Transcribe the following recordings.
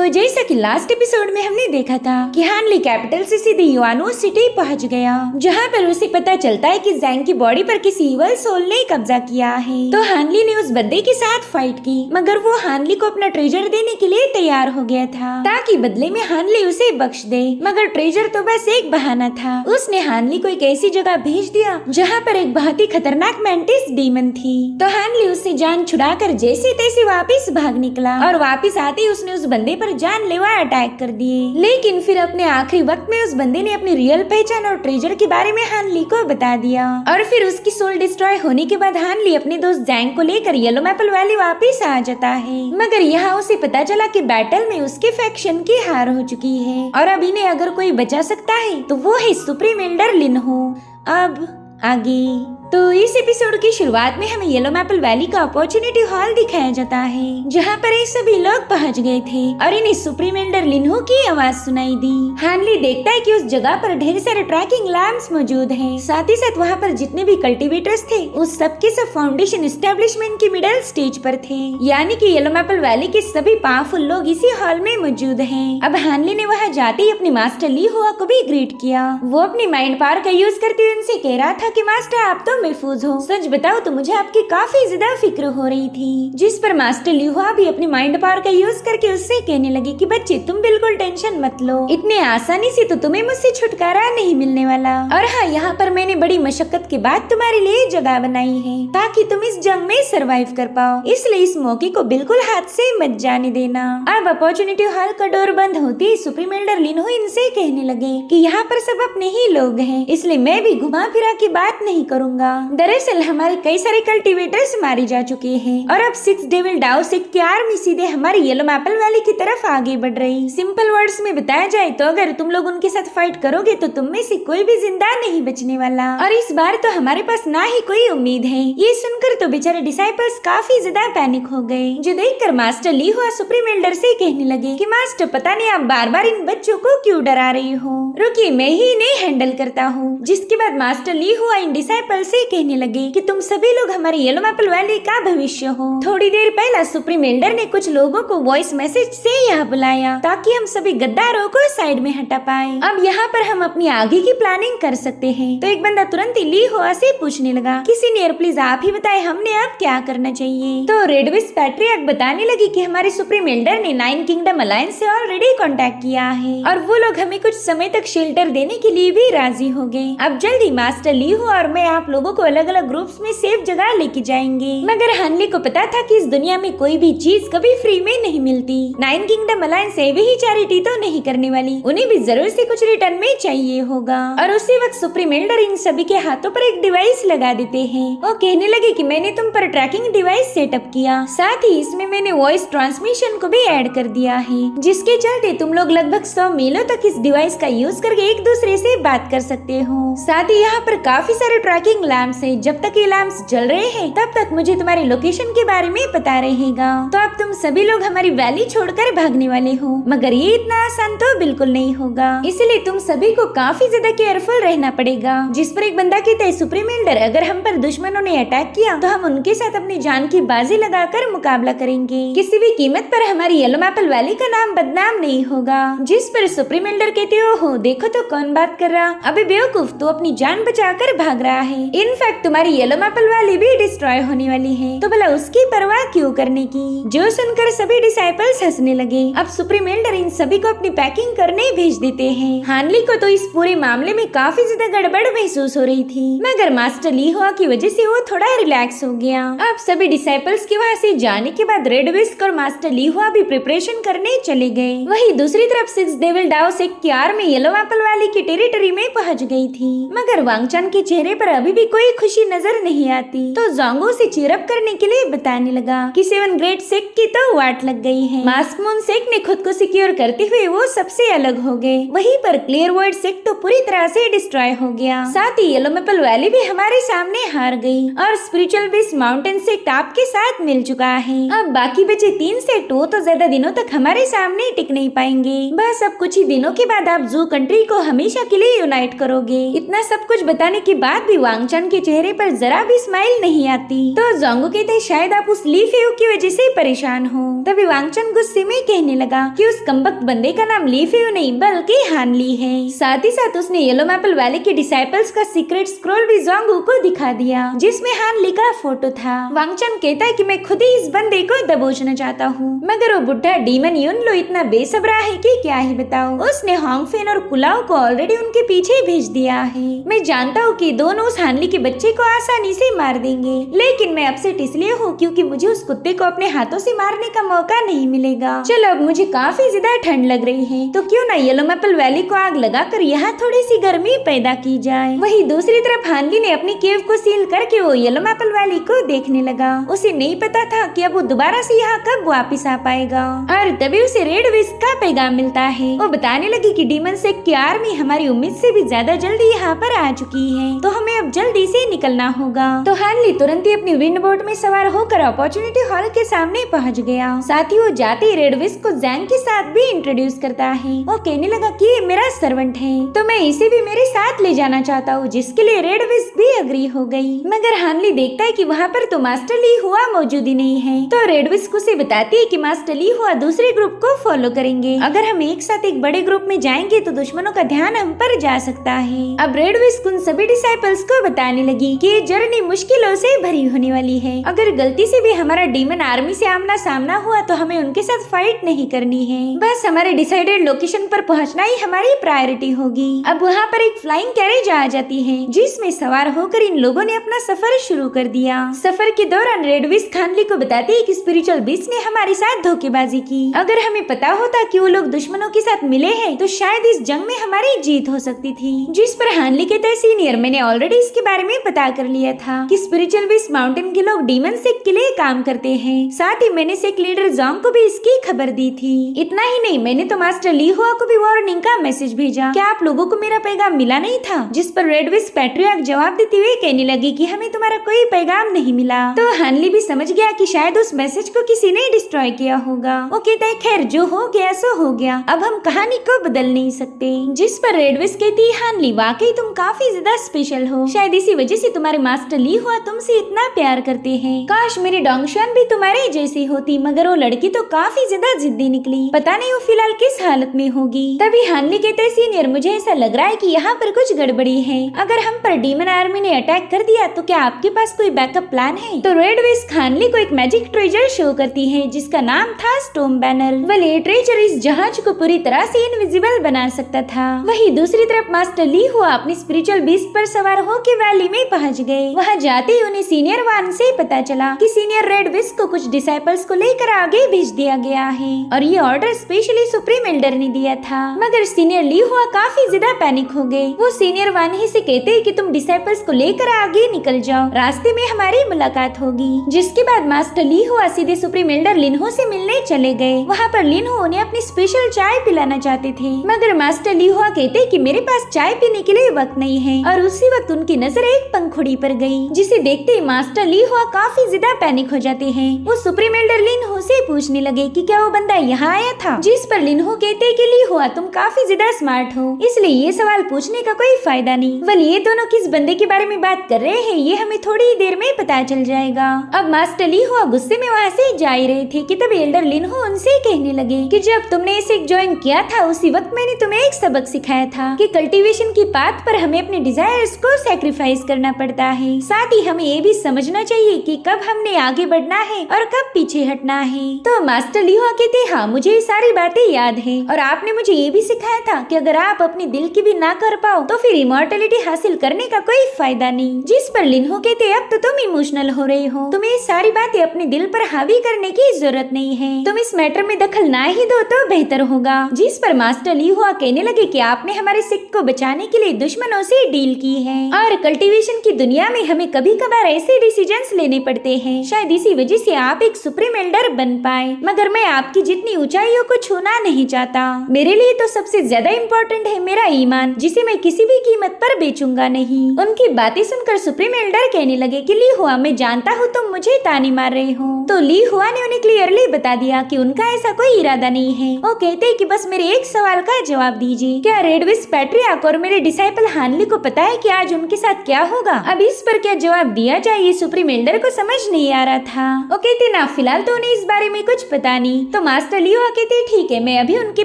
तो जैसा कि लास्ट एपिसोड में हमने देखा था कि हानली कैपिटल से सीधे युआनो सिटी पहुंच गया, जहां पर उसे पता चलता है कि जैंग की बॉडी पर किसी इवल सोल ने कब्जा किया है। तो हानली ने उस बंदे के साथ फाइट की, मगर वो हानली को अपना ट्रेजर देने के लिए तैयार हो गया था ताकि बदले में हानली उसे बख्श दे। मगर ट्रेजर तो बस एक बहाना था। उसने हानली को एक ऐसी जगह भेज दिया जहाँ पर एक बहुत ही खतरनाक मेंटिस डीमन थी। तो हानली उससे जान छुड़ाकर जैसे तैसे वापिस भाग निकला और वापिस आते ही उसने उस बंदे पर जानलेवा अटैक कर दिए। लेकिन फिर अपने आखिरी वक्त में उस बंदे ने अपनी रियल पहचान और ट्रेजर के बारे में हानली को बता दिया और फिर उसकी सोल डिस्ट्रॉय होने के बाद हानली अपने दोस्त जैंग को लेकर येलो मैपल वैली वापिस आ जाता है। मगर यहाँ उसे पता चला कि बैटल में उसके फैक्शन की हार हो चुकी है और अब इन्हें अगर कोई बचा सकता है तो वो है सुप्रीम एल्डर लिनहो। अब आगे तो इस एपिसोड की शुरुआत में हमें येलो मैपल वैली का अपॉर्चुनिटी हॉल दिखाया जाता है, जहाँ पर ये सभी लोग पहुँच गए थे और इन्हें सुप्रीम एल्डर लिनहो की आवाज सुनाई दी। हानली देखता है कि उस जगह पर ढेर सारे ट्रैकिंग लैम्प्स मौजूद हैं। साथ ही साथ वहाँ पर जितने भी कल्टीवेटर्स थे उस सब के सब फाउंडेशन एस्टेब्लिशमेंट की मिडिल स्टेज पर थे, यानी कि येलो मैपल वैली के सभी पावरफुल लोग इसी हॉल में मौजूद हैं। अब हानली ने वहाँ जाते ही अपने मास्टर ली हुआ को भी ग्रीट किया। वो अपनी माइंड पावर का यूज करते हुए उनसे कह रहा था कि मास्टर आप तो महफूज हो। सच बताओ तो मुझे आपकी काफी ज्यादा फिक्र हो रही थी। जिस पर मास्टर लिहुआ भी अपनी माइंड पावर का यूज करके उससे कहने लगे कि बच्चे तुम बिल्कुल टेंशन मत लो, इतने आसानी से तो तुम्हें मुझसे छुटकारा नहीं मिलने वाला। और हाँ, यहाँ पर मैंने बड़ी मशक्कत के बाद तुम्हारे लिए जगह बनाई है ताकि तुम इस जंग में सरवाइव कर पाओ, इसलिए इस मौके को बिल्कुल हाथ से मत जाने देना। अब अपॉर्चुनिटी हॉल का डोर बंद होते ही सुप्रीम एल्डर लिनहो इनसे कहने लगे कि यहाँ पर सब अपने ही लोग हैं, इसलिए मैं भी घुमा फिरा की बात नहीं करूँगा। दरअसल हमारे कई सारे कल्टीवेटर्स मारे जा चुके हैं और अब 6 डेविल डाओ सेक्ट की आर्मी सीधे हमारी येलो मैपल वैली की तरफ आगे बढ़ रही। सिंपल वर्ड्स में बताया जाए तो अगर तुम लोग उनके साथ फाइट करोगे तो तुम में से कोई भी जिंदा नहीं बचने वाला और इस बार तो हमारे पास ना ही कोई उम्मीद है। ये सुनकर तो बेचारे डिसाइपल्स काफी ज्यादा पैनिक हो गए, जो देखकर मास्टर ली हुआ सुप्रीम एल्डर से कहने लगे कि मास्टर पता नहीं आप बार बार इन बच्चों को क्यों डरा रही हो, रुकिए मैं ही इन्हें हैंडल करता हूँ। जिसके बाद मास्टर ली हुआ इन डिसाइपल से कहने लगे कि तुम सभी लोग हमारे येलो मैपल वैली का भविष्य हो। थोड़ी देर पहले सुप्रीम एल्डर ने कुछ लोगों को वॉइस मैसेज से यहाँ बुलाया ताकि हम सभी गद्दारों को साइड में हटा पाए। अब यहाँ पर हम अपनी आगे की प्लानिंग कर सकते हैं। तो एक बंदा तुरंत ही ली हुआ से पूछने लगा कि सीनियर प्लीज आप ही बताए हमने अब क्या करना चाहिए। तो रेडविस पैट्रियर्क बताने लगी कि हमारे सुप्रीम एल्डर ने 9 किंगडम अलायंस से ऑलरेडी कांटेक्ट किया है और वो लोग हमें कुछ समय तक शेल्टर देने के लिए भी राजी हो गए। अब जल्दी मास्टर ली हुआ और मैं आप लोगों को अलग अलग ग्रुप्स में सेफ जगह लेके जाएंगे। मगर हानली को पता था कि इस दुनिया में कोई भी चीज कभी फ्री में नहीं मिलती। 9 किंगडम अलायंस ही चैरिटी तो नहीं करने वाली, उन्हें भी जरूर से कुछ रिटर्न में चाहिए होगा। और उसी वक्त सुप्रीम एल्डर इन सभी के हाथों पर एक डिवाइस लगा देते हैं। वो कहने लगे कि मैंने तुम पर ट्रैकिंग डिवाइस सेटअप किया, साथ ही इसमें मैंने वॉइस ट्रांसमिशन को भी ऐड कर दिया है, जिसके चलते तुम लोग लगभग 100 मीलों तक इस डिवाइस का यूज करके एक दूसरे से बात कर सकते हो। साथ ही यहाँ पर काफी सारे ट्रैकिंग लैंप्स हैं। जब तक ये लैंप्स जल रहे हैं तब तक मुझे तुम्हारे लोकेशन के बारे में पता रहेगा। तो अब तुम सभी लोग हमारी वैली छोड़कर भागने वाले हो, मगर ये इतना आसान तो बिल्कुल नहीं होगा, इसलिए तुम सभी को काफी ज्यादा केयरफुल रहना पड़ेगा। जिस पर एक बंदा कहता है सुप्रीम एल्डर अगर हम पर दुश्मनों ने अटैक किया तो हम उनके साथ अपनी जान की बाजी लगाकर मुकाबला करेंगे, किसी भी कीमत पर हमारी येलो मैपल वैली का नाम बदनाम नहीं होगा। जिस पर सुप्रीम एल्डर कहते हो देखो तो कौन बात कर रहा, अबे बेवकूफ तू अपनी जान बचाकर भाग रहा है। इनफैक्ट तुम्हारी येलो मैपल वैली भी डिस्ट्रॉय होने वाली है, तो भला उसकी परवाह क्यों करने की। जो सुनकर सभी डिसाइपल्स हंसने लगे। अब सुप्रीम एल्डर इन सभी को अपनी पैकिंग करने भेज देते हैं। हानली को तो इस पूरे मामले में काफी ज्यादा गड़बड़ महसूस हो रही थी, मगर मास्टर ली हुआ की वजह से वो थोड़ा रिलैक्स हो गया। अब सभी डिसाइपल्स के वहाँ से जाने के बाद रेड विस्क और मास्टर ली हुआ भी प्रिपरेशन करने चले गए। वहीं दूसरी तरफ 6 डेविल डाओ सेक्ट की आर्मी येलो मैपल वैली की टेरिटरी में पहुंच गई थी, मगर वांगचान के चेहरे पर अभी भी कोई खुशी नजर नहीं आती। तो जोंगो से चीरअप करने के लिए बताने लगा कि 7 ग्रेट सेक्ट की तो वाट लग गई है। मास्कमून सेक्ट ने खुद को सिक्योर करते हुए वो सबसे अलग हो गए। वहीं पर क्लियर वर्ड सेक्ट तो पूरी तरह से डिस्ट्रॉय हो गया। साथ ही येलो मैपल वैली भी हमारे सामने हार गई और स्पिरिचुअल बेस माउंटेन सेक्ट आपके साथ मिल चुका है। अब बाकी बचे 3 सेक्ट वो तो ज्यादा दिनों तक हमारे सामने टिक नहीं पाएंगे। बस अब कुछ ही दिनों के बाद आप जू कंट्री को हमेशा के लिए यूनाइट करोगे। इतना सब कुछ बताने के बाद भी वांगचान वांगचन के चेहरे पर जरा भी स्माइल नहीं आती। तो जोंगू कहते शायद आप उस ली फेयू की वजह से परेशान हो। तभी वांगचन गुस्से में कहने लगा कि उस कमबख्त बंदे का नाम ली फेयू नहीं बल्कि हान ली है। साथ ही साथ उसने येलो मैपल वैली के डिसाइपल्स का सीक्रेट स्क्रॉल भी जोंगू को दिखा दिया जिसमें हान ली का फोटो था। वांगचन कहता है कि मैं खुद ही इस बंदे को दबोचना चाहता हूँ, मगर वो बुढ़ा डीमन युनलो इतना बेसब्रा है कि क्या ही बताऊं। उसने होंगफेन और कुलाओ को ऑलरेडी उनके पीछे भेज दिया है। मैं जानता हूँ कि दोनों उस हानली के बच्चे को आसानी से मार देंगे, लेकिन मैं अपसेट इसलिए हूँ क्योंकि मुझे उस कुत्ते को अपने हाथों से मारने का मौका नहीं मिलेगा। चलो अब मुझे काफी ज्यादा ठंड लग रही है, तो क्यों ना येलो मैपल वैली को आग लगाकर यहाँ थोड़ी सी गर्मी पैदा की जाए। वहीं दूसरी तरफ हानली ने अपनी केव को सील करके वो येलो मैपल वैली को देखने लगा। उसे नहीं पता था कि अब वो दोबारा से यहाँ कब वापिस आ पाएगा। और तभी उसे रेड विस्क का पैगाम मिलता है। वो बताने लगी कि डीमन सेक की आर्मी हमारी उम्मीद से भी ज्यादा जल्दी यहाँ पर आ चुकी है, तो हमें अब जल्दी से निकलना होगा। तो हानली तुरंत ही अपनी विंड बोट में सवार होकर अपॉर्चुनिटी हॉल के सामने पहुँच गया। साथ ही वो जाते ही रेड विस्क को जैंग के साथ भी इंट्रोड्यूस करता है। वो कहने लगा कि ये मेरा सर्वेंट है, तो मैं इसे भी मेरे साथ ले जाना चाहता हूँ, जिसके लिए रेड विस्क भी अग्री हो गई। मगर हानली देखता है कि वहाँ पर तो मास्टर ली हुआ मौजूद ही नहीं है। तो रेड विस्क उसे बताती है कि मास्टर ली हुआ दूसरे ग्रुप को फॉलो करेंगे। अगर हम एक साथ एक बड़े ग्रुप में जाएंगे तो दुश्मनों का ध्यान हम पर जा सकता है। अब रेड विस्क उन सभी डिसाइपल्स को बताने लगी कि ये जर्नी मुश्किलों से भरी होने वाली है। अगर गलती से भी हमारा डीमन आर्मी से आमना सामना हुआ तो हमें उनके साथ फाइट नहीं करनी है, बस हमारे डिसाइडेड लोकेशन पर पहुंचना ही हमारी प्रायोरिटी होगी। अब वहाँ पर एक फ्लाइंग कैरेज आ जाती है जिसमें सवार होकर इन लोगों ने अपना सफर शुरू कर दिया। सफर के दौरान रेड विस्क हानली को बताती है कि स्पिरिचुअल बीस्ट ने हमारे साथ धोखेबाजी की। अगर हमें पता होता कि वो लोग दुश्मनों के साथ मिले हैं तो शायद इस जंग में हमारी जीत हो सकती थी। जिस पर हानली कहता है सीनियर मैंने ऑलरेडी इसके बारे में पता कर लिया था कि स्पिरिचुअल बीस्ट माउंटेन के लोग डीमन सेक के लिए काम करते हैं। साथ ही मैंने सेक लीडर जोंग को भी इसकी खबर दी थी। इतना ही नहीं, मैंने तो मास्टर ली हुआ को भी वार्निंग का मैसेज भेजा। क्या आप लोगों को मेरा पैगाम मिला नहीं था? जिस पर रेड विस्क पैट्रियार्क जवाब देते हुए कहने लगी कि हमें तुम्हारा कोई पैगाम नहीं मिला। तो हानली भी समझ गया कि शायद उस मैसेज को किसी ने डिस्ट्रॉय किया होगा। वो कहता है खैर जो हो गया सो हो गया, अब हम कहानी को बदल नहीं सकते। जिस पर रेड विस्क कहती है हानली वाकई तुम काफी ज्यादा स्पेशल हो, शायद इसी वजह से तुम्हारे मास्टर ली हुआ तुमसे इतना प्यार करते हैं। काश मेरी डोंगशान भी तुम्हारे जैसी होती, मगर वो लड़की तो काफी ज्यादा जिद्दी निकली, पता नहीं वो फिलहाल किस हालत में होगी। तभी हानली कहते सीनियर मुझे ऐसा लग रहा है कि यहाँ पर कुछ गड़बड़ी है। अगर हम पर डीमन आर्मी ने अटैक कर दिया तो क्या आपके पास कोई बैकअप प्लान है? तो रेड विस्क हानली को एक मैजिक ट्रेजर शो करती है जिसका नाम था स्टोम बैनर। वह ये ट्रेजर इस जहाज को पूरी तरह से इनविजिबल बना सकता था। वहीं दूसरी तरफ मास्टर ली हुआ अपनी स्पिरिचुअल बीस्ट पर सवार होकर वैली में पहुंच गए। वहां जाते ही उन्हें सीनियर वान से पता चला कि सीनियर रेड विस्क को कुछ डिसाइपल्स को लेकर आगे भेज दिया गया है और ये ऑर्डर स्पेशली सुप्रीम एल्डर ने दिया था। मगर सीनियर ली हुआ काफी ज्यादा पैनिक हो गए। वो सीनियर वान ही से कहते हैं कि तुम डिसाइपल्स को लेकर आगे निकल जाओ, रास्ते में हमारी मुलाकात होगी। जिसके बाद मास्टर ली हुआ सीधे सुप्रीम एल्डर लिनहो से मिलने चले गए। वहाँ पर लिनहो उन्हें अपनी स्पेशल चाय पिलाना चाहते थे, मगर मास्टर ली हुआ कहते कि मेरे पास चाय पीने के लिए वक्त नहीं है। और उसी वक्त उनकी नजर एक पंखुड़ी पर गई, जिसे देखते ही मास्टर ली हुआ काफी ज्यादा पैनिक हो जाते हैं। वो सुप्रीम एल्डर लिनहो से पूछने लगे कि क्या वो बंदा यहाँ आया था? जिस पर लिनहो कहते कि ली हुआ तुम काफी ज्यादा स्मार्ट हो, इसलिए ये सवाल पूछने का कोई फायदा नहीं। वल ये दोनों किस बंदे के बारे में बात कर रहे हैं ये हमें थोड़ी ही देर में पता चल जाएगा। अब मास्टर ली हुआ गुस्से में वहाँ से जा ही रहे थे कि तब एल्डर लिनहो उनसे कहने लगे कि जब तुमने इसे ज्वाइन किया था उसी वक्त मैंने तुम्हें एक सबक सिखाया था कि कल्टीवेशन की पाथ पर हमें अपने डिजायर्स को सैक्रिफाइस करना पड़ता है। साथ ही हमें ये भी समझना चाहिए कि कब हमने आगे बढ़ना है और कब पीछे हटना है। तो मास्टर ली हुआ कहते हाँ मुझे ये सारी बातें याद है और आपने मुझे ये भी सिखाया था कि अगर आप अपने दिल की भी ना कर पाओ तो फिर इमॉर्टलिटी हासिल करने का कोई फायदा नहीं। जिस पर लिनहो कहते अब तो तुम इमोशनल हो रहे हो, तुम्हें ये सारी बातें अपने दिल पर हावी करने की जरूरत नहीं है, तुम इस मैटर में दखल ना ही दो तो बेहतर होगा। जिस पर मास्टर ली हुआ कहने लगे कि आपने हमारे सिख को बचाने के लिए दुश्मनों से डील की है और कल्टीवेशन की दुनिया में हमें कभी कभार ऐसे डिसीजंस लेने पड़ते हैं, शायद इसी वजह से आप एक सुप्रीम एल्डर बन पाए। मगर मैं आपकी जितनी ऊंचाइयों को छूना नहीं चाहता। मेरे लिए तो सबसे ज्यादा इम्पोर्टेंट है मेरा ईमान, जिसे मैं किसी भी कीमत पर बेचूंगा नहीं। उनकी बातें सुनकर सुप्रीम एल्डर कहने लगे कि ली हुआ मैं जानता हूँ तुम मुझे तानी मार रहे हो। तो ली हुआ ने उन्हें क्लियरली बता दिया कि उनका ऐसा कोई इरादा नहीं है। वो कहते हैं कि बस मेरे एक सवाल का जवाब दीजिए, क्या रेड विस्क पैट्रियार्क और मेरे डिसाइपल हानली को पता है कि आज उनके साथ क्या होगा। अब इस पर क्या जवाब दिया जाए ये सुप्रीम एल्डर को समझ नहीं आ रहा था। वो कहते ना फिलहाल तो उन्हें इस बारे में कुछ पता नहीं। तो मास्टर लियो कहते ठीक है, मैं अभी उनके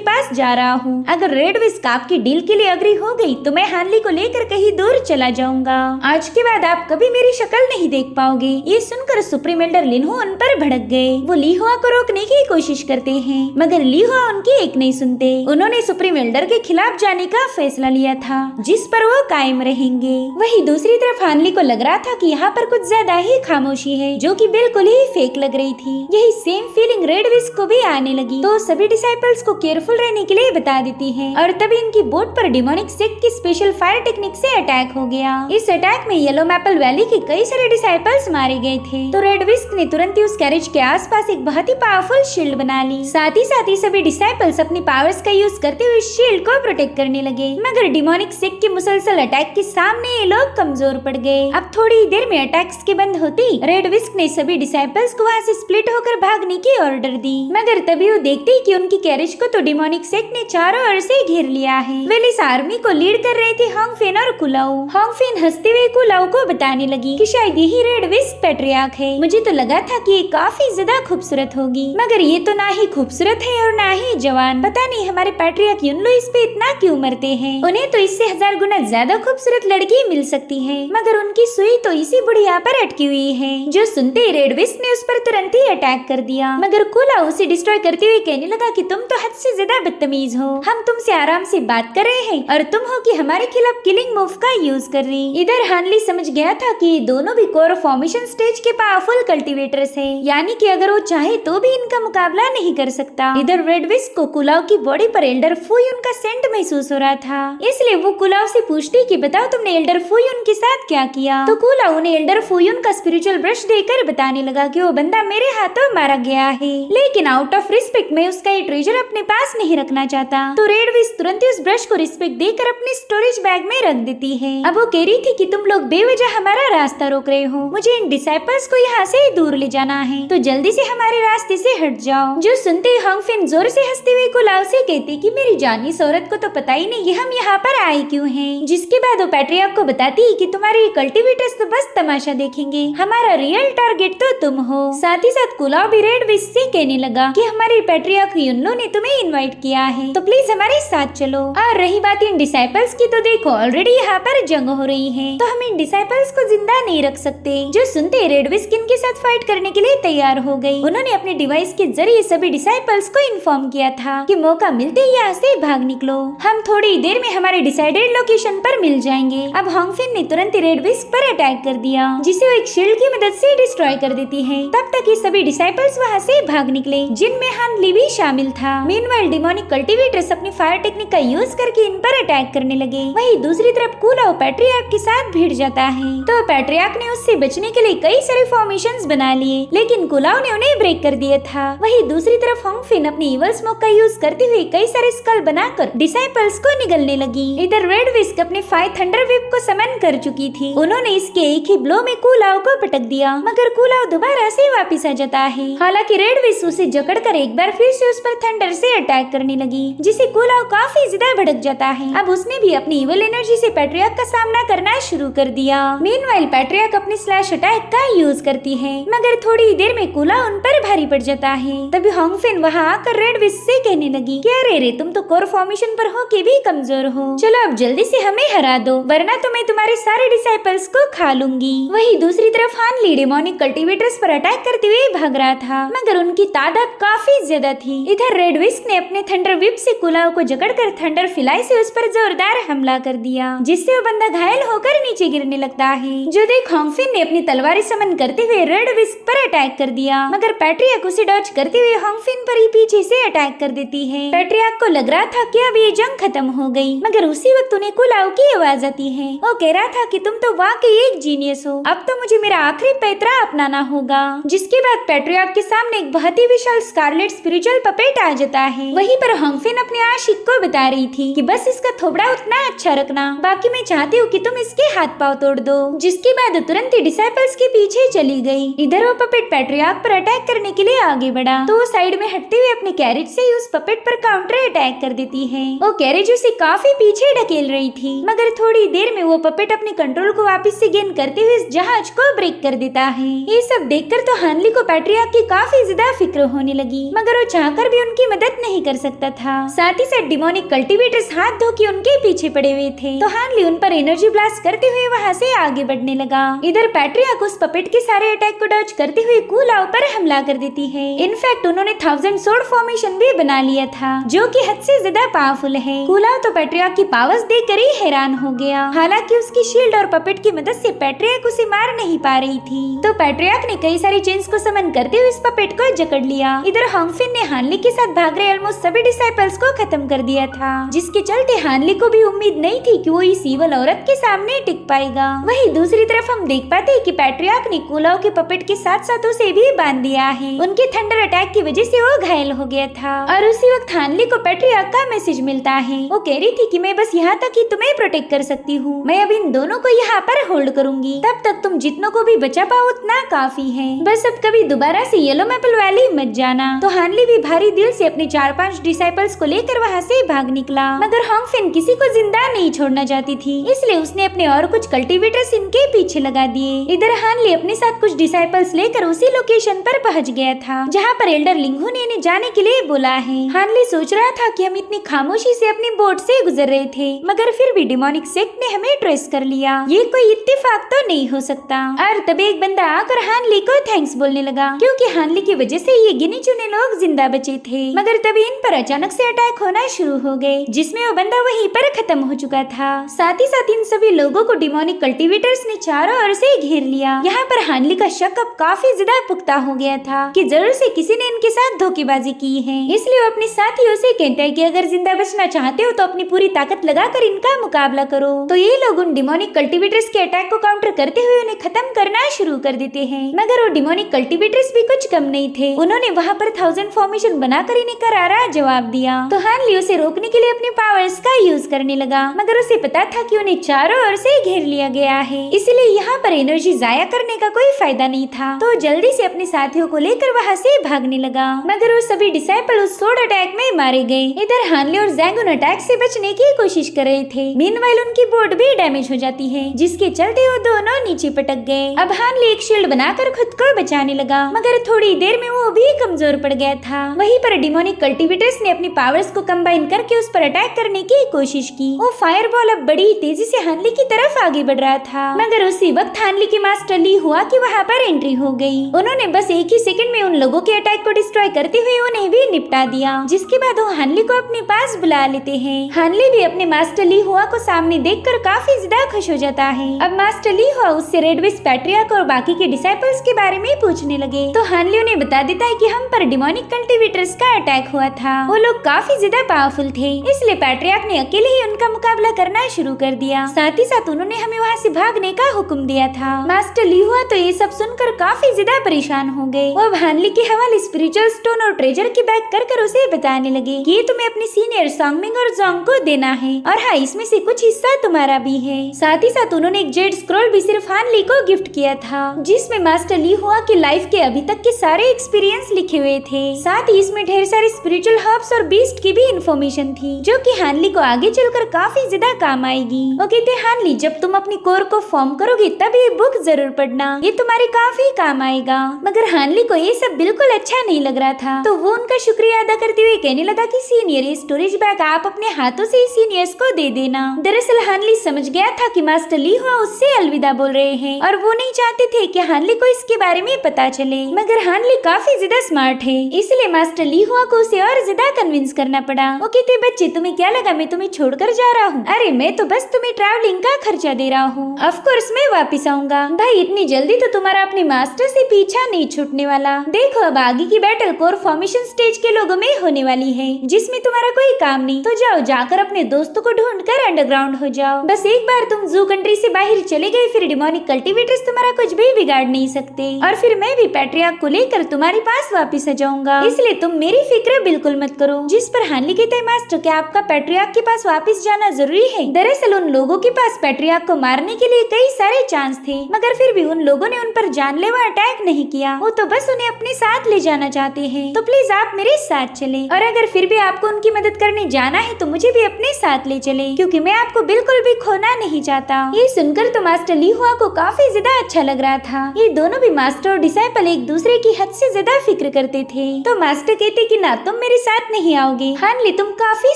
पास जा रहा हूँ। अगर रेड विस्क आपकी डील के लिए अग्री हो गई तो मैं हानली को लेकर कहीं दूर चला जाऊंगा। आज के बाद आप कभी मेरी शक्ल नहीं देख पाओगे। ये सुनकर सुप्रीम एल्डर लिनहुआ उन पर भड़क गए। वो लिहुआ को रोकने की कोशिश करते हैं मगर लिहुआ उनकी एक नहीं सुनते। उन्होंने सुप्रीम एल्डर के खिलाफ जाने का फैसला लिया था जिस पर वो कायम रहेंगे। वही दूसरी तरफ हानली को लग रहा था कि यहाँ पर कुछ ज्यादा ही खामोशी है जो कि बिल्कुल ही फेक लग रही थी। यही सेम फीलिंग रेड विस्क को भी आने लगी। तो सभी डिसाइपल्स को केयरफुल रहने के लिए बता देती है और तभी इनकी बोट पर डिमोनिक सेक्ट की स्पेशल फायर टेक्निक से अटैक हो गया। इस अटैक में येलो मैपल वैली के कई सारे डिसाइपल्स मारे गए थे। तो रेड विस्क ने तुरंत ही उस कैरेज के आसपास एक बहुत ही पावरफुल शील्ड बना ली। साथ ही सभी डिसाइपल्स अपनी पावर्स का यूज करते हुए शील्ड को प्रोटेक्ट करने लगे। मगर डिमोनिक सेक्ट के मुसलसल अटैक के सामने ये लोग कमजोर पड़ गए। अब थोड़ी देर में अटैक्स के बंद होती रेड विस्क ने सभी डिसाइपल्स को वहाँ से स्प्लिट होकर भागने की ऑर्डर दी। मगर तभी वो देखती कि उनकी कैरेज को तो डिमोनिक सेक्ट ने चारों ओर से घेर लिया है। वेल इस आर्मी को लीड कर रहे थे होंगफेन और कुलाऊ। होंगफेन हंसते हुए कुलाऊ को बताने लगी कि शायद यही रेड विस्क पैट्रियार्क है। मुझे तो लगा था कि ये काफी ज्यादा खूबसूरत होगी मगर ये तो ना ही खूबसूरत है और ना ही जवान। पता नहीं हमारे पैट्रियार्क युनलो इस पे इतना क्यों मरते हैं। उन्हें तो इससे 1000 गुना ज्यादा खूबसूरत लड़की मिल सकती है मगर उनकी सुई तो इसी बुढ़िया पर अटकी हुई है। जो सुनते ही रेड विस्क ने उस पर तुरंत ही अटैक कर दिया मगर कुलाऊ उसे डिस्ट्रॉय करते हुए कहने लगा कि तुम तो हद से ज्यादा बदतमीज हो। हम तुमसे आराम से बात कर रहे हैं और तुम हो कि हमारे खिलाफ किलिंग मूव का यूज कर रही। इधर हानली समझ गया था कि ये दोनों भी कोर फॉर्मेशन स्टेज के पावरफुल कल्टीवेटर्स हैं, यानी कि अगर वो चाहे तो भी इनका मुकाबला नहीं कर सकता। इधर रेड विस्क को कुलाऊ की बॉडी पर एल्डर फुयुन का सेंट महसूस हो रहा था, इसलिए वो कुलाऊ से पूछती कि बताओ तुमने एल्डर फुयुन के साथ क्या किया। तो कुलाऊ ने एल्डर फुयुन का स्पिरिचुअल ब्रश देकर बताने लगा कि वो बंदा मेरे हाथों मारा गया है लेकिन आउट ऑफ रिस्पेक्ट मैं उसका ये ट्रेजर अपने पास नहीं रखना चाहता। तो रेड विस्क तुरंत ही उस ब्रश को रिस्पेक्ट देकर अपने स्टोरेज बैग में रख देती है। अब वो कह रही थी कि तुम लोग बेवजह हमारा रास्ता रोक रहे हो, मुझे इन डिसाइपल्स को यहाँ से दूर ले जाना है तो जल्दी से हमारे रास्ते से हट जाओ। जो सुनते ही होंगफेन जोर से हंसते हुए कुलाऊ से कहती कि मेरी जानी इस औरत को तो पता ही नहीं हम यहाँ पर आए क्यों हैं। जिसके बाद वो पैट्रियार्क को बताती कि तुम्हारे ये कल्टीवेटर्स तो बस तमाशा देखेंगे, हमारा रियल टारगेट तो तुम हो। साथ ही साथ कुलाऊ भी रेड विस्क से कहने लगा कि हमारे पैट्रियार्क युनलो ने तुम्हें इनवाइट किया है तो प्लीज हमारे साथ चलो। और रही बात इन डिसाइपल्स की तो देखो ऑलरेडी यहाँ पर जंग हो रही है तो हम इन डिसाइपल्स को जिंदा नहीं रख सकते। जो सुनते रेड विस्क इनके साथ फाइट करने के लिए तैयार हो गई। उन्होंने अपने डिवाइस के जरिए सभी डिसाइपल्स को इन्फॉर्म किया था कि मौका मिलते ही यहाँ से भाग निकलो, हम थोड़ी देर में हमारे डिसाइडेड लोकेशन पर मिल जाएंगे। अब होंगफेन ने तुरंत ही रेड विस्क पर अटैक कर दिया जिसे वो एक शील्ड की मदद से डिस्ट्रॉय कर देती है। तब तक ये सभी डिसाइपल्स वहाँ से भाग निकले जिनमें हानली भी शामिल था। मीनवाइल डिमोनिक कल्टीवेटर्स अपनी फायर टेक्निक का यूज करके इन पर अटैक करने लगे। वही दूसरी तरफ कुलाऊ पैट्रियार्क के साथ भिड़ जाता है तो पैट्रियार्क ने उससे बचने के लिए कई सारे फॉर्मेशंस बना लिए लेकिन कुलाऊ ने उन्हें ब्रेक कर दिया था। वही दूसरी तरफ होंगफेन अपनी इवल स्मोक का यूज करते हुए कई सारे स्कल बनाकर डिसाइपल्स को निगलने लगी। इधर रेड विस्क अपने 5 थंडर विप को समन कर चुकी थी। उन्होंने इसके एक ही ब्लो में कुलाऊ को पटक दिया मगर कुलाऊ दोबारा से वापिस आ जाता है। हालांकि रेड विस्क उसे जकड़कर एक बार फिर से उस पर थंडर से अटैक करने लगी जिसे कुलाऊ काफी ज्यादा भड़क जाता है। अब उसने भी अपनी इवल एनर्जी से पैट्रियार्क का सामना करना शुरू कर दिया। मीनवाइल पैट्रियार्क अपने स्लैश अटैक का यूज करती है मगर थोड़ी देर में कुलाऊ उन पर भारी पड़ जाता है। तभी होंगफेन वहाँ आकर रेड विस्क से कहने लगी कि अरे रे तुम तो कोर फॉर्मेशन पर हो के भी कमजोर हो, चलो अब जल्दी से हमें हरा दो वरना तो मैं तुम्हारे सारे डिसाइपल्स को खा लूंगी। वही दूसरी तरफ हानली डेमोनिक कल्टीवेटर्स पर अटैक करते हुए भाग रहा था मगर उनकी तादाद काफी ज्यादा थी। इधर रेड विस्क ने अपने थंडर विप से कुलाऊ को जकड़कर थंडर फिलाई से उस पर जोरदार हमला कर दिया जिससे वो बंदा घायल होकर नीचे गिरने लगता है। जो देख होंगफेन ने अपनी तलवारें समन करते हुए रेड विस्क पर अटैक कर दिया मगर पैट्रियार्क उसे डॉज करते हुए होंगफेन पर ही पीछे से अटैक कर देती है। पैट्रियार्क को लग रहा था कि अब ये जंग खत्म हो गई मगर उसी वक्त उन्हें कुलाऊ की आवाज आती है। वो कह रहा था कि तुम तो वाकई एक जीनियस हो, अब तो मुझे मेरा आखिरी पैतरा अपनाना होगा। जिसके बाद पैट्रियार्क के सामने एक बहुत ही विशाल स्कारलेट स्पिरिचुअल पपेट आ जाता है। वहीं पर होंगफेन अपने आशिक को बता रही थी कि बस इसका थोबड़ा उतना अच्छा रखना, बाकी मैं चाहती हूँ कि तुम इसके हाथ पाँव तोड़ दो। जिसके बाद तुरंत ही डिसाइपल्स के पीछे चली गई। इधर वो पपेट पैट्रियार्क पर अटैक करने के लिए आगे बढ़ा तो वो साइड में हटते हुए अपने कैरेज से उस पपेट पर काउंटर अटैक कर देती है। वो कैरेज उसे काफी पीछे ढकेल रही थी मगर थोड़ी देर में वो पपेट पपेट अपने कंट्रोल को वापस से गेन करते हुए इस जहाज को ब्रेक कर देता है। ये सब देखकर तो हानली को पैट्रियार्क की काफी ज्यादा फिक्र होने लगी, मगर वो चाहकर भी उनकी मदद नहीं कर सकता था। साथ ही साथ डिमोनिक कल्टीवेटर्स हाथ धो के उनके पीछे पड़े हुए थे, तो हानली उन पर एनर्जी ब्लास्ट करते हुए वहाँ से आगे बढ़ने लगा। इधर पैट्रियार्क उस पपेट के सारे अटैक को डॉज करते हुए कूलाओ पर हमला कर देती है। इनफैक्ट उन्होंने 1000 सोर्ड फॉर्मेशन भी बना लिया था, जो कि हद से ज्यादा पावरफुल है। कूलाओ तो पैट्रियार्क की पावर्स देखकर ही हैरान हो गया। हालांकि उसकी शील्ड और पपेट की मदद से पैट्रियार्क उसे मार नहीं पा रही थी, तो पैट्रियार्क ने कई सारी चेन्स को समन करते हुए इस पपेट को जकड़ लिया। इधर हॉन्गफिन ने हानली के साथ भाग रहे ऑलमोस्ट सभी डिसाइपल्स को खत्म कर दिया था, जिसके चलते हानली को भी उम्मीद नहीं थी कि वो इस ईवल औरत के सामने टिक पाएगा। वहीं दूसरी तरफ हम देख पाते हैं कि पैट्रियार्क ने कूलाओ के पपेट के साथ साथ उसे भी बांध दिया है। उनके थंडर अटैक की वजह से वो घायल हो गया था और उसी वक्त हानली को पैट्रियार्क का मैसेज मिलता है। वो कह रही थी कि मैं बस यहाँ तक ही तुम्हें प्रोटेक्ट कर सकती हूँ, मैं अब इन दोनों को यहाँ पर होल्ड करूंगी, तब तक तुम जितनों को भी बचा पाओ उतना काफी है। बस अब कभी दोबारा से येलो मैपल वैली मत जाना। तो हानली भी भारी दिल से अपने 4-5 डिसाइपल्स को लेकर वहाँ से भाग निकला, मगर हॉन्गफिन किसी को जिंदा नहीं छोड़ना चाहती थी, इसलिए उसने अपने और कुछ कल्टीवेटर्स इनके पीछे लगा दिए। इधर हानली अपने साथ कुछ डिसाइपल्स लेकर उसी लोकेशन पर पहुंच गया था जहाँ पर एल्डर लिंगहू ने इन्हें जाने के लिए बोला है। हानली सोच रहा था कि हम इतनी खामोशी से अपनी बोट से गुजर रहे थे, मगर फिर भी डिमोनिक सेक्ट ने हमें ट्रेस कर लिया, ये कोई इत्तेफाक तो नहीं हो सकता। और तब एक बंदा आकर हानली को थैंक्स बोलने लगा, क्योंकि हानली की वजह से ये गिने चुने लोग जिंदा बचे थे। मगर तभी इन पर अचानक से अटैक होना शुरू हो गए, जिसमें वो बंदा वहीं पर खत्म हो चुका था। साथ ही साथ इन सभी लोगों को डिमोनिक कल्टीवेटर्स ने चारों ओर से घेर लिया। यहाँ पर हानली का शक अब काफी ज्यादा पुख्ता हो गया था कि जरूर से किसी ने इनके साथ धोखेबाजी की है, इसलिए वो अपने साथियों से कहता है कि अगर जिंदा बचना चाहते हो तो अपनी पूरी ताकत लगाकर इनका मुकाबला करो। तो ये लोग उन डिमोनिक कल्टीवेटर्स के अटैक को काउंटर करते हुए उन्हें खत्म करना शुरू कर देते हैं। मगर वो डिमोनिक कल्टीवेटर्स भी कुछ कम नहीं थे, उन्होंने वहाँ पर 1000 फॉर्मेशन बनाकर इन्हें करारा जवाब दिया। तो हानली उसे रोकने के लिए अपनी पावर्स का यूज करने लगा, मगर उसे पता था कि उन्हें चारों ओर से घेर लिया गया है, इसलिए यहाँ पर एनर्जी जाया करने का कोई फायदा नहीं था। तो जल्दी से अपने साथियों को लेकर वहाँ से भागने लगा, मगर वो सभी डिसाइपल उस सोर्ड अटैक में मारे गए। इधर हानली और जैंगुन अटैक से बचने की कोशिश कर रहे थे, मीनवाइल उनकी बोट भी डैमेज हो जाती है, जिसके चलते वो दोनों नीचे पटक गए। अब हानली एक शील्ड बनाकर खुद को बचाने लगा, मगर थोड़ी देर में वो भी कमजोर पड़ गया था। वहीं पर डिमोनिक कल्टीवेटर्स ने अपनी पावर्स को कंबाइन करके उस पर अटैक करने की कोशिश की। वो फायरबॉल अब बड़ी तेजी से हानली की तरफ आगे बढ़ रहा था, मगर उसी वक्त हानली के मास्टर ली हुआ कि वहाँ पर एंट्री हो गई। उन्होंने बस एक ही सेकंड में उन लोगों के अटैक को डिस्ट्रॉय करते हुए उन्हें भी निपटा दिया, जिसके बाद वो हानली को अपने पास बुला लेते हैं। हानली भी अपने मास्टर ली हुआ को सामने देखकर काफी ज्यादा खुश हो जाता है। अब मास्टर ली हुआ उससे रेड विस्प, पैट्रियार्क और बाकी के डिसाइपल्स के बारे में पूछने लगे, तो हानली उन्हें बता देता है कि हम पर डिमोनिक कल्टीवेटर्स का अटैक हुआ था, वो लोग काफी ज्यादा पावरफुल थे, इसलिए पैट्रियार्क ने अकेले ही उनका मुकाबला करना शुरू कर दिया। साथ ही साथ उन्होंने हमें वहाँ से भागने का हुक्म दिया था। मास्टर ली हुआ तो ये सब सुनकर काफी ज्यादा परेशान हो गए। वो हानली के हवाले स्पिरिचुअल स्टोन और ट्रेजर की बैग कर उसे बताने लगे कि ये तुम्हें अपने सीनियर सॉन्गमिंग और जोंग को देना है, और हाँ, इसमें से कुछ हिस्सा तुम्हारा भी है। साथ ही साथ उन्होंने एक जेड स्क्रॉल भी सिर्फ हानली को गिफ्ट किया था, जिसमें मास्टर ली हुआ की लाइफ के अभी तक के सारे एक्सपीरियंस लिखे हुए थे। साथ ही इसमें ढेर सारे स्पिरिचुअल हर्ब्स और बीस्ट की भी इन्फॉर्मेशन थी, जो कि हानली को आगे चलकर काफी ज्यादा काम आएगी। वो कहते हानली, जब तुम अपनी कोर को फॉर्म करोगे तब ये बुक जरूर पढ़ना, ये तुम्हारे काफी काम आएगा। मगर हानली को ये सब बिल्कुल अच्छा नहीं लग रहा था, तो वो उनका शुक्रिया अदा करते हुए कहने लगा कि सीनियर, ये स्टोरेज बैग आप अपने हाथों से सीनियर्स को दे देना। दरअसल हानली समझ गया था कि मास्टर ली हुआ उससे अलविदा बोल रहे हैं, और वो नहीं चाहते थे कि हानली को इसके बारे में पता चले। मगर हानली काफी ज्यादा स्मार्ट है, इसलिए मास्टर ली हुआ को उसे और ज्यादा कन्विंस करना पड़ा। वो कहते, बच्चे तुम्हें क्या लगा मैं तुम्हें छोड़कर जा रहा हूँ? अरे मैं तो बस तुम्हें ट्रैवलिंग का खर्चा दे रहा हूँ, ऑफ कोर्स मैं वापिस आऊंगा। भाई इतनी जल्दी तो तुम्हारा अपने मास्टर से पीछा नहीं छूटने वाला। देखो अब आगे की बैटल कोर फॉर्मेशन स्टेज के लोगों में होने वाली है, जिसमें तुम्हारा कोई काम नहीं, तो जाओ जाकर अपने दोस्तों को ढूंढकर अंडरग्राउंड हो जाओ। बस एक बार तुम जू कंट्री से बाहर चले गए, फिर डिमोनिक कल्टीवेटर्स तुम्हारा कुछ भी बिगाड़ नहीं सकते, और फिर मैं भी पैट्रियार्क को लेकर तुम्हारे पास वापिस आ जाऊंगा, इसलिए तुम मेरी फिक्र बिल्कुल मत करो। जिस पर हानली कहते हैं, मास्टर क्या आपका पैट्रियार्क के पास वापिस जाना जरूरी है? दरअसल उन लोगों के पास पैट्रियार्क को मारने के लिए कई सारे चांस थे, मगर फिर भी उन लोगों ने उन पर जानलेवा अटैक नहीं किया, वो तो बस उन्हें अपने साथ ले जाना चाहते हैं। तो प्लीज आप मेरे साथ चले, और अगर फिर भी आपको उनकी मदद करने जाना है तो मुझे भी अपने साथ ले चले, क्योंकि मैं आपको बिल्कुल भी खोना नहीं नहीं चाहता। ये सुनकर तो मास्टर ली हुआ को काफी ज्यादा अच्छा लग रहा था। ये दोनों भी मास्टर और डिसाइपल एक दूसरे की हद से ज्यादा फिक्र करते थे। तो मास्टर कहते कि ना तुम मेरे साथ नहीं आओगे, हानली तुम काफी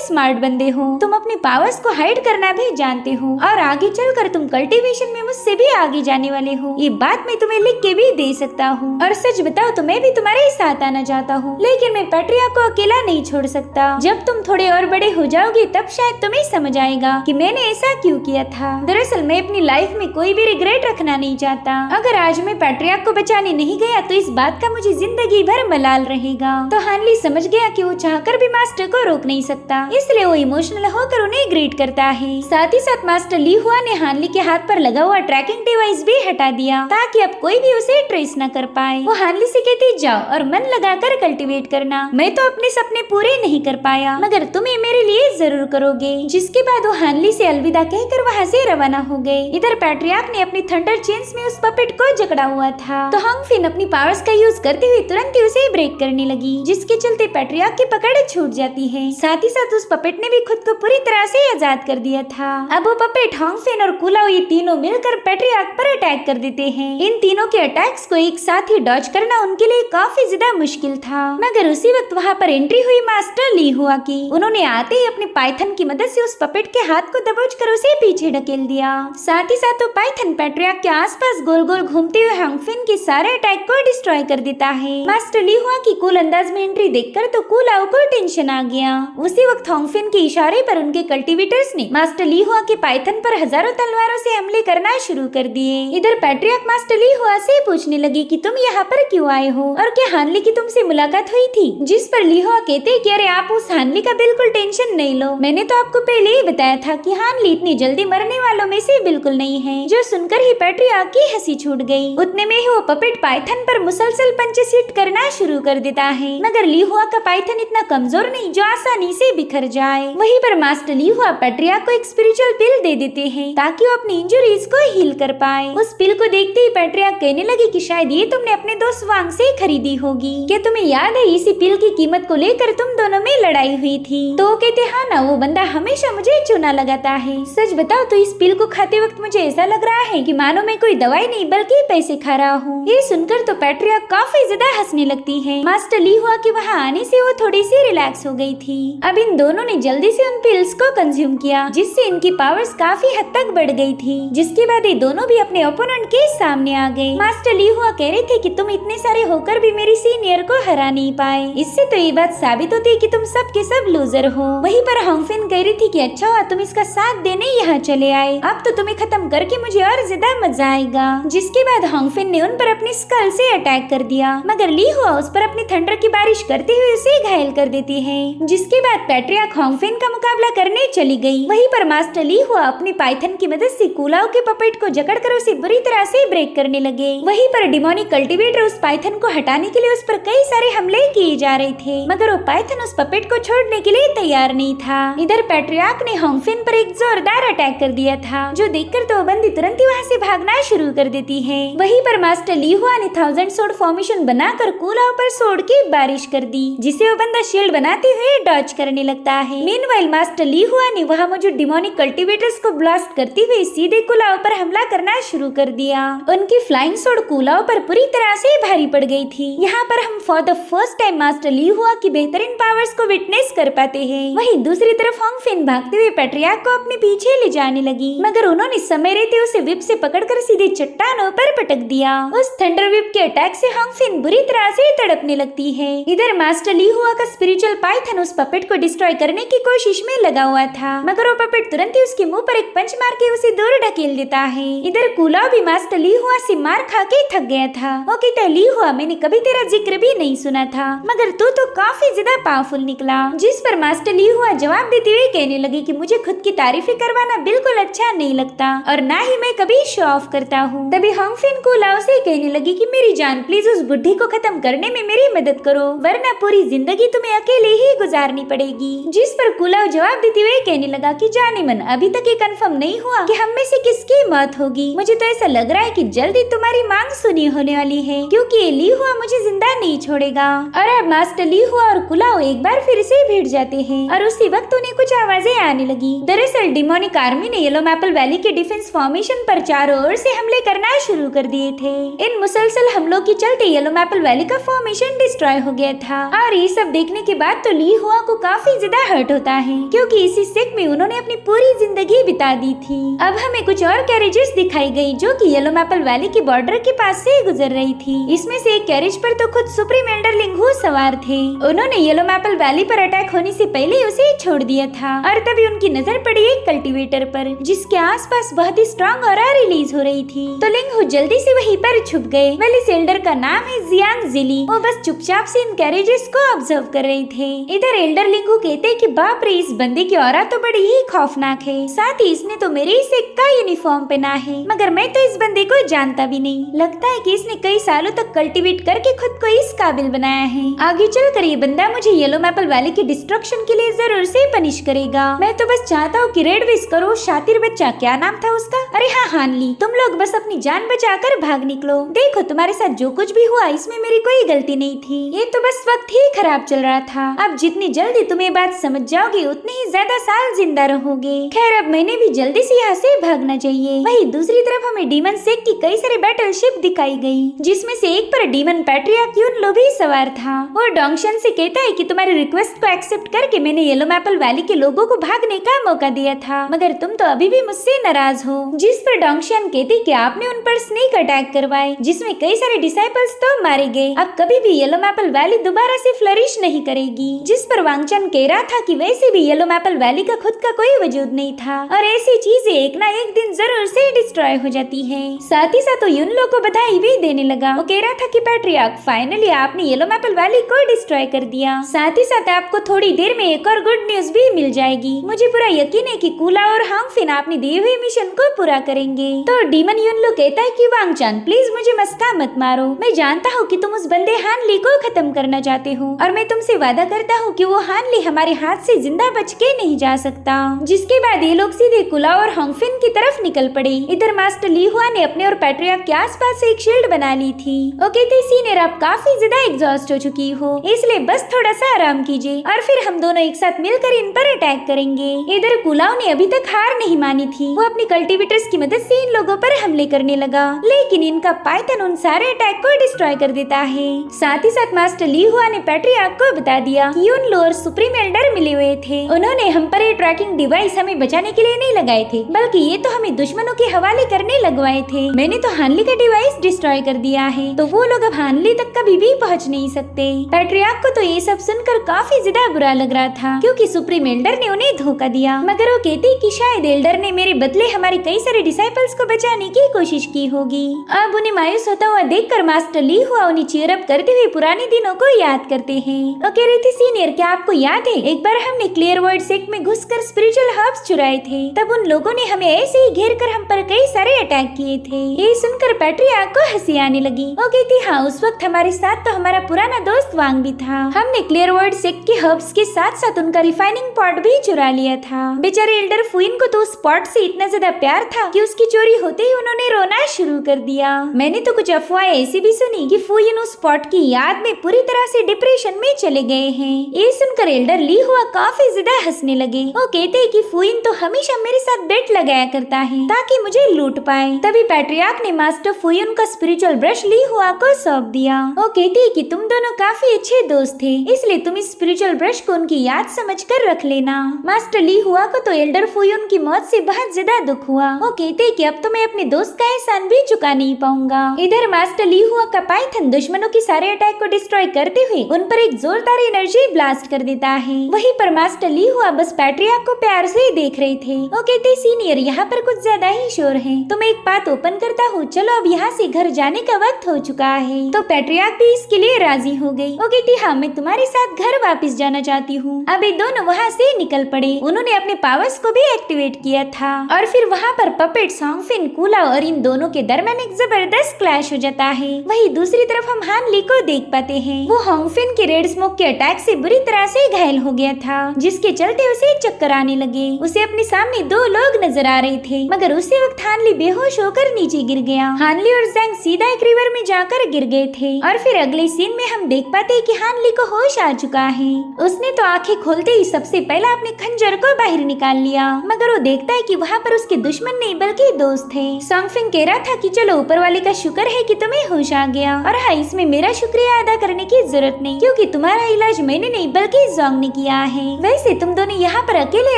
स्मार्ट बंदे हो, तुम अपने पावर्स को हाइड करना भी जानते हो और आगे चलकर तुम कल्टीवेशन में मुझसे भी आगे जाने वाले हो। ये बात मैं तुम्हें लिख के भी दे सकता हूँ। और सच बताओ तो मैं भी तुम्हारे साथ आना चाहता हूँ, लेकिन मैं पैट्रिया को अकेला नहीं छोड़ सकता। जब तुम थोड़े और बड़े हो जाओगे तब शायद तुम्हें समझ आएगा कि मैंने ऐसा क्यों किया था। दरअसल मैं अपनी लाइफ में कोई भी रिग्रेट रखना नहीं चाहता। अगर आज मैं पैट्रिया को बचाने नहीं गया तो इस बात का मुझे जिंदगी भर मलाल रहेगा। तो हानली समझ गया कि वो चाहकर भी मास्टर को रोक नहीं सकता, इसलिए वो इमोशनल होकर उन्हें ग्रीट करता है। साथ ही साथ मास्टर ली हुआ ने हानली के हाथ पर लगा हुआ ट्रैकिंग डिवाइस भी हटा दिया ताकि अब कोई भी उसे ट्रेस न कर पाए। वो हानली से कहती जाओ और मन लगाकर कल्टीवेट करना। मैं तो अपने सपने पूरे नहीं कर पाया मगर तुम ये मेरे लिए जरूर करोगे। जिसके बाद वो हानली से अलविदा कहकर वहाँ से रवाना हो गए। इधर पैट्रियार्क ने अपनी थंडर चेन्स में उस पपेट को जकड़ा हुआ था तो हॉन्ग फिन अपनी पावर्स का यूज करते हुए तुरंत ही उसे ब्रेक करने लगी, जिसके चलते पैट्रियार्क की पकड़ छूट जाती है। साथ ही साथ उस पपेट ने भी खुद को पूरी तरह से आजाद कर दिया था। अब वो पपेट, हॉन्ग फिन और कुलाओ ये तीनों मिलकर पैट्रियार्क पर अटैक कर देते हैं। इन तीनों के अटैक्स को एक साथ ही डॉज करना उनके लिए काफी ज्यादा मुश्किल था। मगर उसी वक्त वहाँ पर एंट्री हुई मास्टर ली हुआ की। उन्होंने आते ही अपने पाइथन की मदद से उस पपेट के हाथ को दबोच कर उसे पीछे ढकेल दिया। साथ ही साथ वो पाइथन पैट्रियार्क के आसपास गोल गोल घूमते हुए हॉन्ग फिन के सारे अटैक को डिस्ट्रॉय कर देता है। मास्टर ली हुआ की कूल अंदाज में एंट्री देखकर तो कुलाओ को टेंशन आ गया। उसी वक्त हॉन्ग फिन के इशारे पर उनके कल्टीवेटर्स ने मास्टर ली हुआ के पाइथन पर हजारों तलवारों से हमले करना शुरू कर दिए। इधर पैट्रियार्क मास्टर ली हुआ से पूछने लगी कि तुम यहाँ पर क्यों आए हो और क्या हानली की तुमसे मुलाकात हुई थी। जिस पर ली हुआ कहते कि अरे आप उस हानली का बिल्कुल टेंशन नहीं लो, मैंने तो आपको पहले ही बताया था कि हानली इतनी जल्दी मरने वालों में से बिल्कुल नहीं है। जो सुनकर ही पैट्रियार्क की हंसी छूट गई। उतने में ही वो पपेट पाइथन पर मुसलसल पंचेस हिट करना शुरू कर देता है मगर ली हुआ का पाइथन इतना कमजोर नहीं जो आसानी से बिखर जाए। वहीं पर मास्टर ली हुआ पैट्रियार्क को एक स्पिरिचुअल पिल दे देते हैं ताकि वो अपनी इंजरीज को हील कर पाए। उस पिल को देखते ही पैट्रियार्क कहने लगी कि शायद ये तुमने अपने दोस्त वांग से खरीदी होगी। क्या तुम्हें याद है इसी पिल की कीमत को लेकर तुम दोनों में लड़ाई हुई थी? तो कहते हाँ ना, वो बंदा हमेशा मुझे चूना लगाता है। सच बताओ तो इस पिल को खाते वक्त मुझे ऐसा लग रहा है कि मानो मैं कोई दवाई नहीं बल्कि पैसे खा रहा हूँ। ये सुनकर तो पैट्रियार्क काफी ज्यादा हंसने लगती है। मास्टर ली हुआ कि वहाँ आने से वो थोड़ी सी रिलैक्स हो गई थी। अब इन दोनों ने जल्दी से उन पिल्स को कंज्यूम किया जिससे इनकी पावर्स काफी हद तक बढ़ गई थी। जिसके बाद ये दोनों भी अपने ओपोनेंट के सामने आ गए। मास्टर ली हुआ कह रहे थे कि तुम इतने सारे होकर भी मेरी सीनियर को हरा नहीं पाए, इससे तो ये बात साबित होती है कि तुम सब के सब लूजर हो। वहीं पर हॉन्ग फिन कह रही थी कि अच्छा हुआ तुम इसका साथ देने यहाँ चले आए, अब तो तुम्हें खत्म करके मुझे और ज्यादा मजा आएगा। जिसके बाद हॉन्ग फिन ने उन पर अपनी स्कल से अटैक कर दिया मगर ली हुआ उस पर अपनी थंडर की बारिश करते हुए उसे घायल कर देती है। जिसके बाद पैट्रियार्क हॉन्ग फिन का मुकाबला करने चली गई। वहीं पर मास्टर ली हुआ अपनी पाइथन की मदद से कुलाओ के पपेट को जकड़कर उसे बुरी तरह से ब्रेक करने लगे। वहीं पर डिमोनिक कल्टीवेटर उस पाइथन को हटाने के लिए उस पर कई सारे हमले किए जा रहे थे मगर वो पाइथन उस पपेट को छोड़ने के लिए तैयार नहीं था। इधर पैट्रियार्क ने हॉन्ग फिन पर एक जोरदार अटैक कर दिया था जो देखकर तो बंदी तुरंत ही वहाँ से भागना शुरू कर देती है। वहीं पर मास्टर ली हुआ ने 1000 सोर्ड फॉर्मेशन बनाकर कुलाओ पर सोर्ड की बारिश कर दी जिसे वो बंदा शील्ड बनाते हुए डॉज करने लगता है। मीनवाइल मास्टर ली हुआ ने वहाँ मौजूद डिमोनिक कल्टीवेटर्स को ब्लास्ट करते हुए सीधे कुलाओ पर हमला करना शुरू कर दिया। उनकी फ्लाइंग सोर्ड कुलाओ पर पूरी तरह से भारी पड़ गई थी। यहाँ पर हम for the first time master Lee हुआ की बेहतरीन पावर्स को विटनेस कर पाते हैं। वहीं दूसरी तरफ हॉन्ग फिन भागते हुए पैट्रियार्क को अपने पीछे ले जाने लगी मगर उन्होंने समय रहते उसे विप से पकड़कर सीधे चट्टानों पर पटक दिया। उस थंडर विप के अटैक से हॉन्ग फिन बुरी तरह से तड़पने लगती है। इधर मास्टर ली हुआ का स्पिरिचुअल पाइथन उस पपेट को डिस्ट्रॉय करने की कोशिश में लगा हुआ था मगर वो पपेट तुरंत ही उसके मुंह पर एक पंच मार के उसे दूर ढकेल देता है। इधर कुलाओ भी मास्टर ली हुआ से मार खा के थक गया था। वो कहता ली हुआ मैंने कभी तेरा जिक्र भी नहीं सुना था मगर तू तो काफी ज्यादा पावरफुल निकला। जिस पर मास्टर ली हुआ जवाब देते हुए कहने लगी कि मुझे खुद की तारीफें करवाना बिल्कुल अच्छा नहीं लगता और ना ही मैं कभी शो ऑफ करता हूँ। तभी हॉन्ग फिन कुलाओ से कहने लगी कि मेरी जान प्लीज उस बुढ़ी को खत्म करने में मेरी मदद करो वरना पूरी जिंदगी तुम्हें अकेले ही गुजारनी पड़ेगी। जिस पर कुलाओ जवाब देते हुए कहने लगा कि जाने मन अभी तक ये कंफर्म नहीं हुआ कि हम में से किसकी मौत होगी। मुझे तो ऐसा लग रहा है कि जल्दी तुम्हारी मांग सुनी होने वाली है क्योंकि ये ली हुआ मुझे जिंदा नहीं छोड़ेगा। और अब मास्टर ली हुआ और कुलाओ एक बार फिर से भिड़ जाते हैं और उसी वक्त उन्हें कुछ आवाजें आने लगी। दरअसल डिमोनिक आर्मी ने ये येलो मैपल वैली के डिफेंस फॉर्मेशन पर चारों ओर से हमले करना शुरू कर दिए थे। इन मुसलसल हमलों के चलते येलो मैपल वैली का फॉर्मेशन डिस्ट्रॉय हो गया था और ये सब देखने के बाद तो ली हुआ को काफी ज्यादा हर्ट होता है, क्योंकि इसी सेक में उन्होंने अपनी पूरी जिंदगी बिता दी थी। अब हमें कुछ और कैरेजेस दिखाई गई जो कि येलो मैपल वैली के बॉर्डर के पास से गुजर रही थी। इसमें से एक कैरेज पर तो खुद सुप्रीम एल्डर लिंगहू सवार थे। उन्होंने येलो मैपल वैली पर अटैक होने से पहले उसे छोड़ दिया था और तभी उनकी नजर पड़ी एक कल्टीवेटर पर जिसके आसपास बहुत ही स्ट्रॉन्ग ऑरा रिलीज हो रही थी। तो लिंगहू जल्दी से वहीं पर छुप गए। वेल इस एल्डर का नाम है जियांग जिली। वो बस चुपचाप से इन कैरेजेस को ऑब्जर्व कर रहे थे। इधर एल्डर लिंगहू कहते कि बाप रे, इस बंदे की ऑरा तो बड़ी ही खौफनाक है, साथ ही इसने तो मेरे ही सेक का यूनिफॉर्म पहना है, मगर मैं तो इस बंदे को जानता भी नहीं। लगता है कि इसने कई सालों तक कल्टीवेट करके खुद को इस काबिल बनाया है। आगे चलकर ये बंदा मुझे येलो मैपल वैली के डिस्ट्रक्शन के लिए जरूर से पनिश करेगा। मैं तो बस चाहता हूँ कि रेड विस्कर करो शातिर बच्चा, क्या नाम था उसका, अरे हाँ हानली, तुम लोग बस अपनी जान बचाकर भाग निकलो। देखो तुम्हारे साथ जो कुछ भी हुआ इसमें मेरी कोई गलती नहीं थी, ये तो बस वक्त ही खराब चल रहा था। अब जितनी जल्दी तुम ये बात समझ जाओगे उतने ही ज्यादा साल जिंदा रहोगे। खैर अब मैंने भी जल्दी से यहाँ से भागना चाहिए। वही दूसरी तरफ हमें डीमन सेक की कई सारे बैटलशिप दिखाई गई, जिसमें से एक पर डीमन पैट्रियार्क यूनलो भी सवार था। वो डोंगशन से कहता है कि तुम्हारी रिक्वेस्ट को एक्सेप्ट करके मैंने येलो मैपल वैली के लोगों को भागने का मौका दिया था, मगर तुम तो अभी भी मुझसे नाराज हो। जिस पर डोंगशन कहती कि आपने उन पर स्नेक अटैक करवाए जिसमें कई सारे डिसाइपल्स तो मारे गए। अब कभी भी येलो मैपल वैली दोबारा से फ्लरिश नहीं करेगी। जिस पर वांगचन कह रहा था कि वैसे भी येलो मैपल वैली का खुद का कोई वजूद नहीं था और ऐसी चीजें एक ना एक दिन जरूर से डिस्ट्रॉय हो जाती है। साथ ही साथ यूनलो को बधाई भी देने लगा। वो कह रहा था कि पैट्रियार्क फाइनली आपने येलो मैपल वैली को डिस्ट्रॉय कर दिया। साथ ही साथ आपको थोड़ी देर में एक और गुड न्यूज भी मिल जाएगी। मुझे पूरा यकीन है कि कूला और हांगफिन अपने दिए हुए मिशन को पूरा करेंगे। तो डीमन यूनलो कहता है कि वांगचान प्लीज मुझे मस्का मत मारो, मैं जानता हूँ कि तुम उस बंदे हानली को खत्म करना चाहते हो और मैं तुमसे वादा करता हूँ कि वो हानली हमारे हाथ से जिंदा बच के नहीं जा सकता। जिसके बाद ये लोग सीधे कुला और हांगफिन की तरफ निकल पड़े। इधर मास्टर ली हुआ ने अपने और पैट्रियार्क के आसपास एक शील्ड बना ली थी। वो कहते सीनियर आप काफी ज्यादा एग्जॉस्ट हो चुकी हो, इसलिए बस थोड़ा सा आराम कीजिए और फिर हम दोनों एक साथ मिलकर इन पर अटैक करेंगे। इधर कुलाओ ने अभी तक हार नहीं मानी थी। वो अपनी कल्टीवेटर्स की मदद से इन लोगों पर हमले करने लगा, लेकिन इनका पाइथन उन सारे अटैक को डिस्ट्रॉय कर देता है। साथ ही साथ मास्टर ली हुआ ने पैट्रियार्क को बता दिया कि यूनलो और सुप्रीम एल्डर मिले हुए थे। उन्होंने हम पर ये ट्रैकिंग डिवाइस हमें बचाने के लिए नहीं लगाए थे, बल्कि ये तो हमें दुश्मनों के हवाले करने लगवाए थे। मैंने तो हानली का डिवाइस डिस्ट्रॉय कर दिया है, तो वो लोग अब हानली तक कभी भी पहुंच नहीं सकते। पैट्रियार्क को तो ये सब सुनकर काफी ज्यादा बुरा लग रहा था, क्योंकि सुप्रीम एल्डर ने उन्हें धोखा दिया। मगर वो कहती कि शायद एल्डर ने मेरे बदले हमारे कई सारे डिसाइपल्स को बचाने की कोशिश की होगी। अब उन्हें मायूस होता हुआ देखकर मास्टर ली हुआ उन्हें चीयर अप करते हुए पुराने दिनों को याद करते हैं। वो कह रही थी सीनियर क्या आपको याद है एक बार हमने क्लियर वर्ड सेक्ट में घुसकर स्पिरिचुअल हर्ब्स चुराए थे, तब उन लोगों ने हमें ऐसे ही घेर कर हम पर कई सारे अटैक किए थे। ये सुनकर पैट्रियार्क को हंसी आने लगी। वो कहती हाँ उस वक्त हमारे साथ तो हमारा पुराना दोस्त वांग भी था। हमने क्लियर वर्ड सेक्ट के हर्ब्स के साथ साथ उनका रिफाइनिंग पॉट भी चुरा लिया था। बेचारे एल्डर फुइन को तो उस पॉट से इतना ज्यादा प्यार था कि उसकी चोरी होते ही उन्होंने रोना शुरू कर दिया। मैंने तो कुछ अफवाहें ऐसी भी सुनी कि फुइन उस पॉट की याद में पूरी तरह से डिप्रेशन में चले गए हैं। ये सुनकर एल्डर ली हुआ काफी ज्यादा हंसने लगे। वो कहते हैं कि फुइन तो हमेशा मेरे साथ बेट लगाया करता है ताकि मुझे लूट पाए। तभी पैट्रियार्क ने मास्टर फुइन का स्पिरिचुअल ब्रश ली हुआ को सौंप दिया। वो कहती है कि तुम दोनों काफी अच्छे दोस्त थे, इसलिए तुम इस स्पिरिचुअल ब्रश को उनकी याद समझकर रख लेना। मास्टर ली हुआ को तो एल्डर फुइन की मौत से बहुत ज्यादा दुख हुआ। वो कहते हैं कि अब तो मैं अपने दोस्त का एहसान भी चुका नहीं पाऊंगा। इधर मास्टर ली हुआ का पाइथन दुश्मनों के सारे अटैक को डिस्ट्रॉय करते हुए उन पर एक जोरदार एनर्जी ब्लास्ट कर देता है। वहीं पर मास्टर ली हुआ बस पैट्रियार्क को प्यार से देख रहे थे। वो कहते सीनियर यहाँ पर कुछ ज्यादा ही शोर है, तो मैं एक बात ओपन करता हूँ, चलो अब यहाँ से घर जाने का वक्त हो चुका है। तो पैट्रियार्क भी इसके लिए राजी हो गई। वो कहती हाँ मैं तुम्हारे साथ घर वापस जाना चाहती हूँ। अब ये दोनों वहाँ से निकल पड़े। उन्होंने अपने पावर्स को भी एक्टिवेट किया था और फिर वहाँ पर पपेट सॉन्गफिन कूला और इन दोनों के दरमियान एक जबरदस्त क्लैश हो जाता है। वहीं दूसरी तरफ हम हान ली को देख पाते हैं। वो होंगफिन के रेड स्मोक के अटैक से बुरी तरह से घायल हो गया था, जिसके चलते उसे चक्कर आने लगे। उसे अपने सामने 2 लोग नजर आ रहे थे, मगर उसी वक्त हानली बेहोश होकर नीचे गिर गया। हानली और जैंग सीधा एक रिवर में जाकर गिर गए थे और फिर अगले सीन में हम देख पाते हैं कि हानली को होश आ चुका है। उसने तो आंखें खोलते ही सबसे पहले अपने खंजर को बाहर निकाल लिया, मगर वो देखता है कि वहाँ पर उसके दुश्मन नहीं बल्कि दोस्त थे। सॉन्गफिन कह रहा था कि चलो ऊपर वाले का शुक्र है कि तुम्हें होश आ गया, और हाँ इसमें मेरा शुक्रिया अदा करने की जरूरत नहीं, क्योंकि तुम्हारा इलाज मैंने नहीं बल्कि जोंग ने किया है। वैसे तुम दोनों यहाँ पर अकेले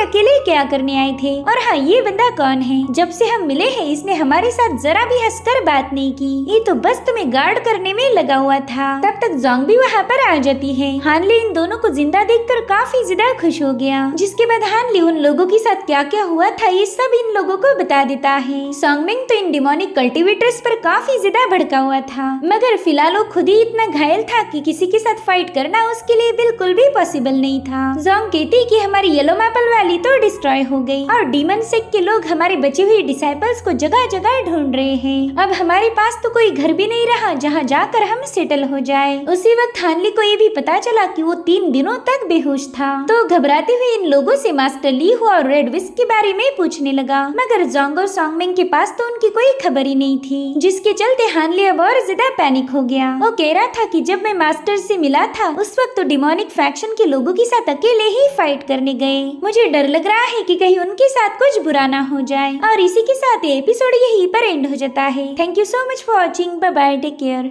अकेले क्या करने आए थे? और हाँ ये बंदा कौन है? जब से हम मिले हैं इसने हमारे साथ जरा भी हंसकर बात नहीं की, ये तो बस तुम्हें गार्ड करने में लगा हुआ था। तब तक जोंग भी वहाँ पर आ जाती है। हानली इन दोनों को जिंदा देखकर काफी ज्यादा खुश हो गया, जिसके बाद हानली उन लोगों के साथ क्या क्या हुआ था ये सब इन लोगों को बता देता है। सॉन्गमिंग तो इन डिमोनिक कल्टिवेटर्स पर काफी ज्यादा भड़का हुआ था, मगर फिलहाल वो खुद ही इतना घायल था कि किसी के साथ फाइट करना उसके लिए बिल्कुल भी पॉसिबल नहीं था। जोंग कहती कि हमारी येलो मैपल वैली तो डिस्ट्रॉय हो गई और डीमन सेक्ट के लोग हमारे बचे हुए डिसाइपल्स को जगह जगह ढूंढ रहे हैं। अब हमारे पास तो कोई घर भी नहीं रहा जहाँ जाकर हम सेटल हो जाए। उसी वक्त हानली को ये भी पता चला कि वो 3 दिनों तक बेहोश था, तो घबराते हुए इन लोगों से मास्टर ली हुआ और रेड विस्क के बारे में पूछने लगा, मगर जोंग और सॉन्गमिंग के पास तो उनकी कोई खबर ही नहीं थी, जिसके चलते हानली अब और ज्यादा पैनिक हो गया। वो कह रहा था कि जब मैं मास्टर से मिला था उस वक्त तो डिमोनिक फैक्शन के लोगों के साथ अकेले ही फाइट करने गए। मुझे डर लग रहा है कि कहीं उनके साथ कुछ बुरा ना हो जाए। और इसी के साथ ये एपिसोड यहीं पर एंड हो जाता है। Thank you so much for watching. Bye bye, take care.